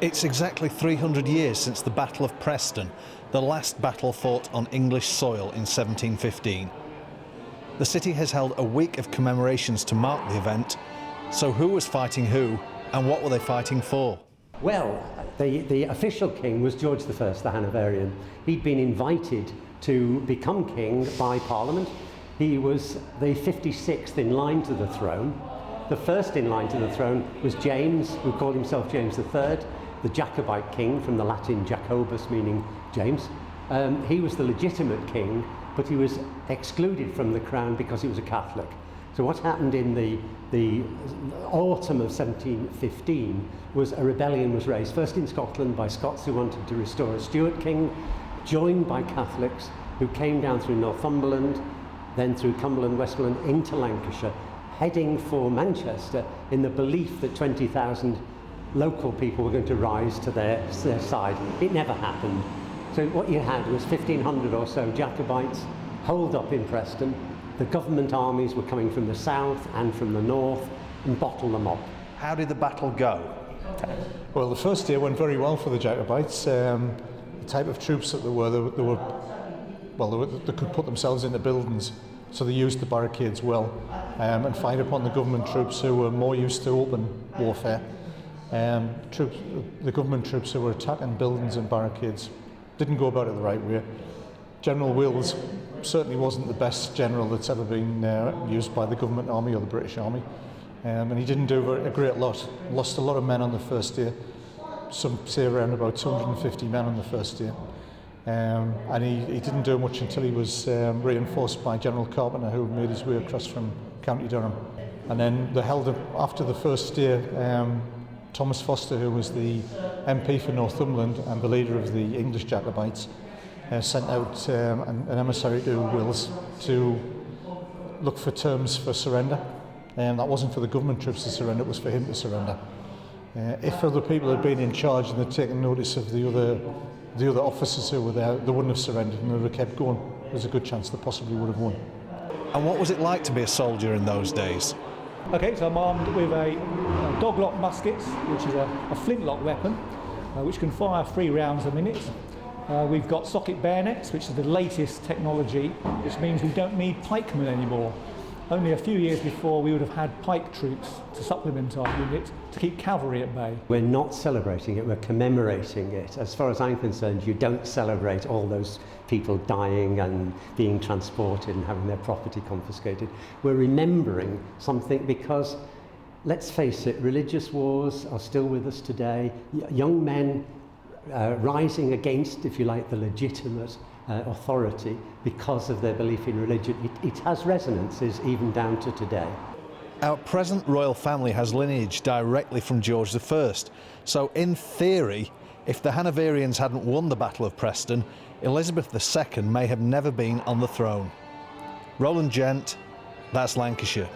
It's exactly 300 years since the Battle of Preston, the last battle fought on English soil in 1715. The city has held a week of commemorations to mark the event. So who was fighting who, and what were they fighting for? Well, the official king was George I, the Hanoverian. He'd been invited to become king by Parliament. He was the 56th in line to the throne. The first in line to the throne was James, who called himself James III, the Jacobite king, from the Latin Jacobus, meaning James. He was the legitimate king, but he was excluded from the crown because he was a Catholic. So what happened in the autumn of 1715 was a rebellion was raised, first in Scotland by Scots who wanted to restore a Stuart king, joined by Catholics who came down through Northumberland, then through Cumberland, Westmoreland, into Lancashire, heading for Manchester in the belief that 20,000 local people were going to rise to their side. It never happened. So what you had was 1,500 or so Jacobites holed up in Preston. The government armies were coming from the south and from the north and bottled them up. How did the battle go? Well, the first day went very well for the Jacobites. The type of troops that they could put themselves into buildings, so they used the barricades well and fired upon the government troops who were more used to open warfare. The government troops who were attacking buildings and barricades didn't go about it the right way. General Wills certainly wasn't the best general that's ever been used by the government army or the British army, and he didn't do a great lot. Lost a lot of men on the first day. Some say around about 250 men on the first day, and he didn't do much until he was reinforced by General Carpenter, who made his way across from County Durham. And then they held after the first day. Thomas Foster, who was the MP for Northumberland and the leader of the English Jacobites, sent out an emissary to Wills to look for terms for surrender. That wasn't for the government troops to surrender, it was for him to surrender. If other people had been in charge and had taken notice of the other officers who were there, they wouldn't have surrendered and they would have kept going. There's a good chance they possibly would have won. And what was it like to be a soldier in those days? Okay, so I'm armed with a doglock musket, which is a flintlock weapon, which can fire 3 rounds a minute. We've got socket bayonets, which is the latest technology, which means we don't need pikemen anymore. Only a few years before, we would have had pike troops to supplement our unit to keep cavalry at bay. We're not celebrating it, we're commemorating it. As far as I'm concerned, you don't celebrate all those people dying and being transported and having their property confiscated. We're remembering something because, let's face it, religious wars are still with us today. Young men rising against, if you like, the legitimate authority because of their belief in religion. It has resonances even down to today. Our present royal family has lineage directly from George I, so in theory, if the Hanoverians hadn't won the Battle of Preston, Elizabeth II may have never been on the throne. Roland Gent, that's Lancashire.